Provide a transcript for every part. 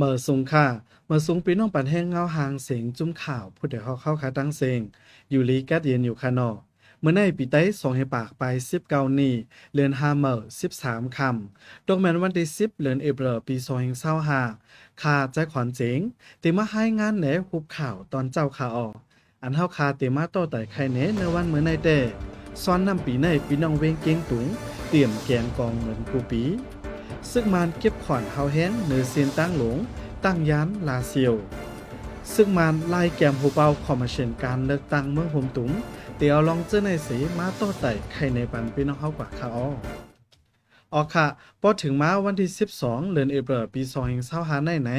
เมื่อสุงค่ะเมื่อสุงปีน้องปันแห้งเงาหางเสียงจุ้มข่าวผู้เดียวเขาเข้าขาตั้งเสียงอยู่ลีกัดเย็นอยู่คานอเมื่อในปีใต้ส่งให้ปากไป19นี่เลือนฮาเมอร์13คำตกแม้นวันที่10เดือนเอพริลปี2025ค่าใจขวัญเจ๋งติมาให้งานแหนหุบข่าวตอนเจ้าข่าออกอันเฮาคาติมาโต้แต่ใครเนในวันเมื่อในเด้ซ้อนนำปีในปีน้องเวงเกียงตุงเตรียมแกนกองเหมือนกูปีซึ่งมันเก็บขวัญเฮาแห้งเนือเซียนตั้งหลงตั้งยานลาเซียวซึ่งมันไล่แกมหูเปาคอมมาเชนการเลือกตั้งเมืองโฮมตุงเตียวลองเจอในสีมาโต้ไต่ใครในปันพี่น้องเขากว่าเขาออกค่ะพอถึงมาวันที่12เดือนเอพริลปี2025ไหน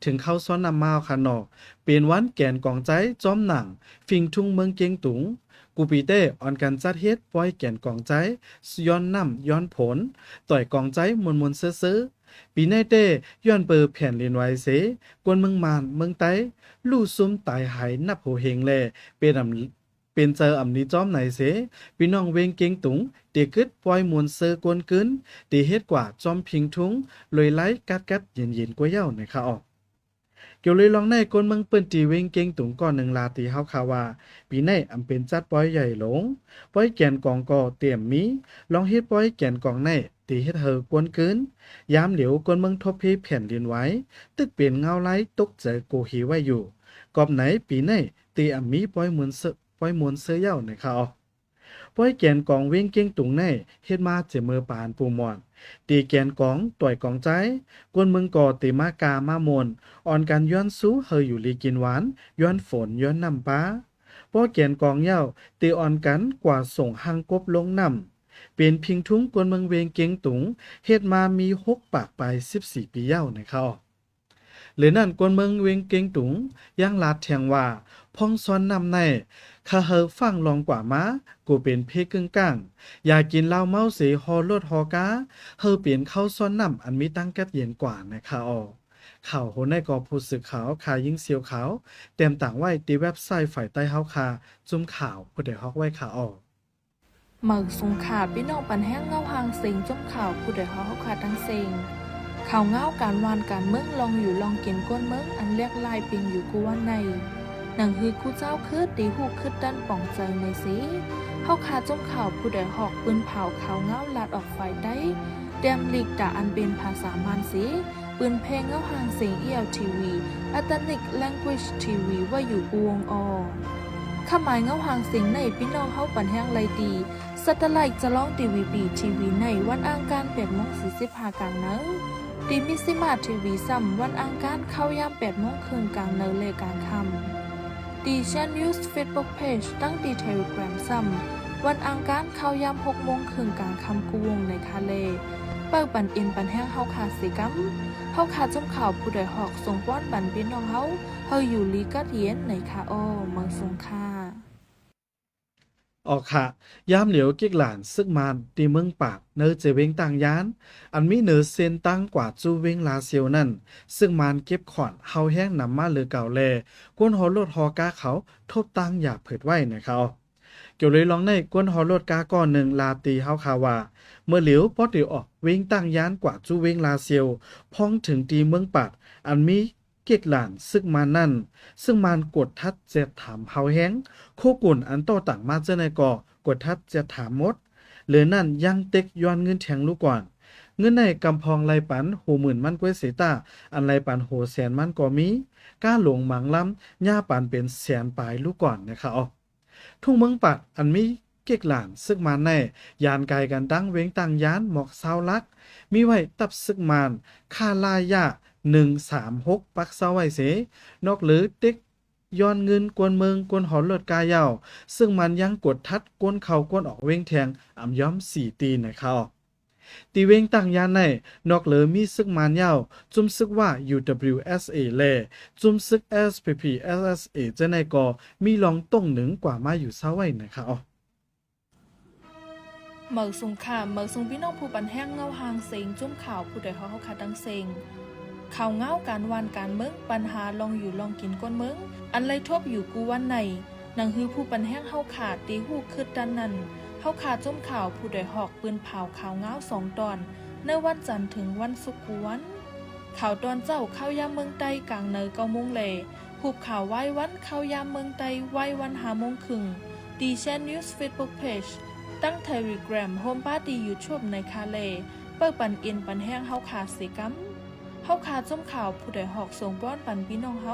ถึงเข้าซ้อนนำมาค่ะนอกเป็นวันแกนกองใจจอมหนังฟิงทุ่งเมืองเกียงตุงกูปีเต้ออนการจัดเฮ็ดปล่อยแกนกองใจย้อนนำย้อนผลต่อยกองใจมวลซื้อปีในเต้ย้อนเปิดแผ่นเรียนไว้เสกวนเมืองมานเมืองไต้ลู่ซุ่มตายหายนับโหเฮงแลเป็นเจออำนี้จอมไหนเสพี่น้องเวงเกียงตุงเด็กกึดปล่อยมวลเซอร์กวนกึนตีเฮ็ดกว่าจอมพิงทุงลอยไหลกัดเย็นกว่าเย้านะคะออกเกี่ยวเลยลองในกวนเมืองเปิ้นตีเวงเกียงตุงก่อน1ลาตีเฮาข่าวว่าปีในอำเป็นจัดปล่อยใหญ่หลงปล่อยแกนกองก่อเตรียมมีลองเฮ็ดปล่อยแกนกองในตีเฮ็ดเฮอกวนกึนยามเหลียวกวนเมืองทบเพแผ่นดินไหวตึกเป็นเงาไหลตกเจอโกหีไว้อยู่กอบไหนปีในตีอำมีปล่อยมวลเสื้อเย้านะคะออกป้อยแกนกองเว้งเก้งตุงในเฮ็ดมาเจมือปานปูมอนตีแกนกองต่อยกองใจกวนเมืองก่อตีมากามามนอ่อนการย้อนสู้เฮยอยู่ลีกินหวานย้อนฝนย้อนน้ำป้าป้อแกนกองเย้าตีอ่อนกันกว่าส่งหังกบลงน้ำเป็นพิงทุ้งกวนเมืองเวงเก้งตุงเฮ็ดมามี6ปากไป14ปีเย้านะคะหรือนั่นกวนเมืองเวงเก้งตุงยังลาดแทงว่าพ่องซ้อนนำในข้าเฮอฟังลองกว่ามากูเป็นเพกึ่งก้างอยากกินเหล้าเมาเสฮอลดฮอกาเฮอเปลี่ยนเข้าซ้อนนำอันมีตั้งแก๊สเย็นกว่านะคะออข่าวโหในกอผู้สื่อข่าวคายิ่งเสียวขาวเต็มต่างไว้ที่เว็บไซต์ฝ่ายใต้เฮาคาจุ่มข่าวผู้ใดฮอกไว้ข่าวออกหมึกสงขาพี่น้องปันแห้งเงาหางเสียงจ้มข่าวผู้ใดเขาขาดทั้งเสียงข่าวเงาการวานการเมืองลองอยู่ลองกินก้นเมืองอันเรียกลายปิงอยู่กูวันในหนังฮือคู่เจ้าคืดตีหูคืดด้านป่องใจในสีเขาขาดจ้มข่าวผู้ใดหอกปืนเผาข่าวเงาลาดออกไฟได้เตรียมหลีกด่าอันเป็นภาษามานสีปืนเพลงเงาหางเสียงทีวีอัตนิกแลง guage ทีวีว่าอยู่อวงอข้าหมายเงาหางเสียงในพี่น้องเขาปันแห้งไรดีสัตไลท์จะร้องทีวีในวันอังคาร8:45กลางเนื้อดีมิซิมาทีวีซ้ำวันอังคารเข้ายาม8:00 นกลางเนื้อเลยกลางค่ำดีชันนิวส์เฟซบุ๊กเพจตั้งดีเทลแกรมซ้ำวันอังคารเข้ายาม6:00 นกลางค่ำกูวงในทะเลเปิดปันอินปันแห้งเฮาขาดสีกัมเฮาขาดจมข่าวผู้ใดหอกส่งป้อนบันพี่น้องเฮาอยู่ลีกัดเย็นในคาอ้อเมืองสงขลาออกค่ะยามเหลียวกิกหลานซึกมานตีเมืองปากเนอเจเวงต่างยานอันมีเนอเซนตั้งกว่าจูเวงลาเซียวนั่นซึ่งมานเก็บขอนเฮาแห้งนำมาเลือเก่าแลกวนฮอลดฮอกาเขาทบตั้งอย่าเผิดไว้นะคะเกี่ยวเลยลองในกวนฮอลดกาก้อนหนึ่งลาตีเฮาคาว่าเมื่อเหลียวพอเดียวออกเวงตั้งยานกว่าจูเวงลาเซียวพ้องถึงตีเมืองปากอันมีเก็กหลานซึ่งมานั่นซึ่งมันกดทัดเจ็ดถามเฮาแห้งโคกุ่นอันโตต่างมาเจอในก่อกดทัดเจ็ดถามมดหรือนั่นยังเต็กย้อนเงินแทงลูกก่อนเงินในกำพองไรปันโหหมื่นมันก้วยเสตาอันไรปันโหแสนมันก็มีก้าหลงหมังล้ำย่าปันเป็นแสนปลายลูกก่อนนะคะอ๋อทุ่งเมืองปัดอันมีเก็กหลานซึ่งมาในยานไกลกันตั้งเว้งตั้งยานหมอกเศร้าลักมีไว้ตับซึกมานค่าลายา136ปักเศร้าไว้เสนอกหรือเต็กย้อนเงินกวนเมืองกวนหอนลดกายาวซึ่งมันยังกดทัดกวนเขากวนออกเว้งแทงอ่ำย้อม4ตีนะคะตีเว้งตั้งยานในนอกเหลือมีซึกมันยาวจุ่มซึกว่า UWSA แลจุ่มซึก SPP SSA จะในกอมีลองต้งหนึ่งกว่ามาอยู่เศร้าไว้นะคะเมืองสงขลาเมืองสงพี่น้องผู้ปันแห้งเงาหางเสียงจุ่มข่าวผู้ใดเขาขาดดังเสียงข่าวเงาการวานการเมืองปัญหาลองอยู่ลองกินก้นเมืองอันไรทบอยู่กูวันในหนังฮือผู้ปันแห้งเฮาขาดตีหูคืดดันนั้นเฮาขาดจุ่มข่าวผู้ใดหอกปืนเผาข่าวเงา2 ตอนในวันจันทร์ถึงวันศุกร์กูวัน ข่าวตอนเจ้าเข้ายามเมืองใต้กลางเนอ9 โมงแลหูบข่าวไว้วันเข้ายามเมืองใต้ไว้วัน5 โมงครึ่งดีแชนนิวส์เฟซบุ๊กเพจตั้ง Telegram โฮมป้าดี YouTube ในคาเลเปิดปันเอ็นปันแห้งเฮาขาเสกัมเฮาขาจมข่าวผู้ใดหอกส่งป้อนปันพี่น้องเ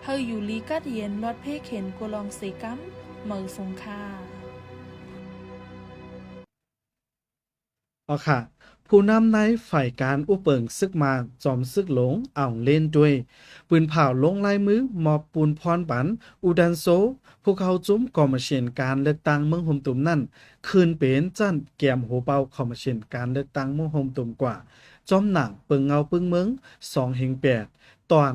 ฮาอยู่ลีกัดเย็นลอดเพเข็นกูลองเสกัมเมือสงค่าเอาค่ะผู้นำในฝ่ายการอุเปิงซึกมาจอมซึกหลงอ่าวเล่นด้วยปืนเผาลงลายมือมอบปูนพรปันอุดันโซพวกเขาจุ้มกอมเชียนการเลือกตั้งเมืองโฮมตุ่มนั่นคืนเป็นจันแกมโหเปาคอมเชียนการเลือกตั้งเมืองโฮมตุ่มกว่าจอมหนังเปิงเงาปึ้งเมือง2/8ตอน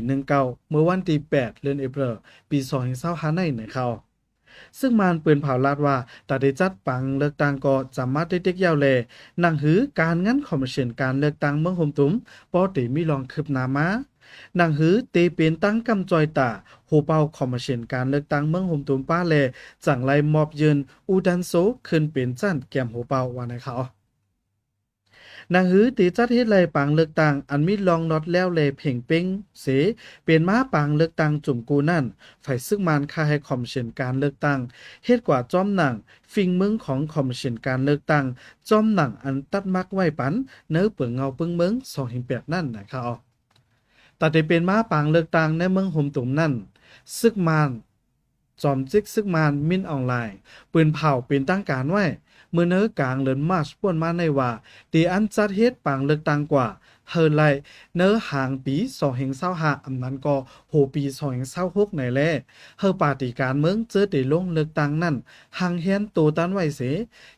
419เมื่อวันที่8เดือนเอพริลปี2025ในเขาซึ่งมันเปืนเผาลาดว่าตัดได้จัดปังเลือกตั้งก็จำมาได้เด็กยาวแลหนังหือการงั้นคอมมิชชั่นการเลือกตั้งเมืองโฮมตุ้มปอติมีลองคืบหน้ามาหนังหือเตเป็นตั้งกำจอยตาโฮเปาคอมมิชชั่นการเลือกตั้งเมืองโฮมตุ้มป้าแลจังไลมอบยืนอูดันโซขึ้นเป็นจั่นแกมโฮเปาว่าในเขานางหือตีจัดเฮ็ดไลปังเลือกตั้งอันมีลองน็อตแล้วแลเพ่งเป้งเสเป็นม้าปังเลือกตั้งจุ่มกูนั่นฝ่ายซึ่งมันค่าให้คอมมิชชั่นการเลือกตั้งเฮ็ดกว่าจอมหนังฟิงเมืองของคอมมิชชั่นการเลือกตั้งจอมหนังอันตัดมักไว้ปันเนื้อเปิงเงาปึ้งเมือง2/8นั่นนะครับตัดได้เป็นม้าปังเลือกตั้งในเมืองโฮมตุ่มนั่นซึกมันจอมจิกซึกมันมินออนไลน์ปืนเผาเป็นตั้งการไว้เมื่อเนื้อกลางเลินมาร์ชป่วนมาในว่าตีอันจัดเฮ็ดปังเลือกตั้งกว่าเฮอไลเนื้อห่างปี2025อำนั้นก็โหปี2026ในแลเฮอปาฏิการเมืองเจอได้ลงเลือกตั้งนั่นห่างเฮียนโตตันไว้เส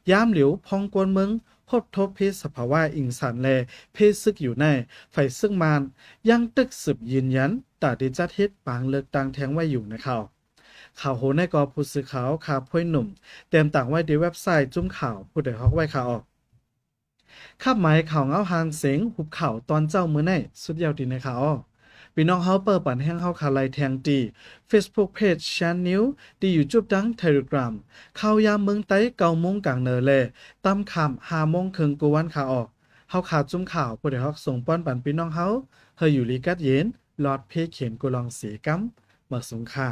ยามเหลียวพองกวนเมืองพบทบเพศสภาวะอิงสันแลเพศซึกอยู่ในฝ่ายซึ่งมันยังตึกสืบยืนยันตัดได้จัดเฮ็ดปังเลือกตั้งแทงไว้อยู่นะครับข่าวโหในกอผู้สื่อข่าวข่าวพ่อยหนุ่มเต็มต่างไว้ในเว็บไซต์จุ้มข่าวผู้ใดฮอกไว้ข่าวออกขับหมายข่าวเงาหางเสียงหุบข่าวตอนเจ้ามือในสุดยาวดีในข่าวพี่น้องเฮาเปิดปันแห้งเฮาคาไลแทงดี Facebook Page Channel ดี YouTube ดัง Telegram ข่าวยามเมืองไต้9 โมงกลางเนอแลตามคำ5 โมงครึ่งกวนข่าวออกเฮาข่าวจุ้มข่าวผู้ใดฮอกส่งป้อนปันพี่น้องเฮาอยู่ลีกัดเย็นลอดเพเขียนกุลองสีกัมเมื่อสงค่า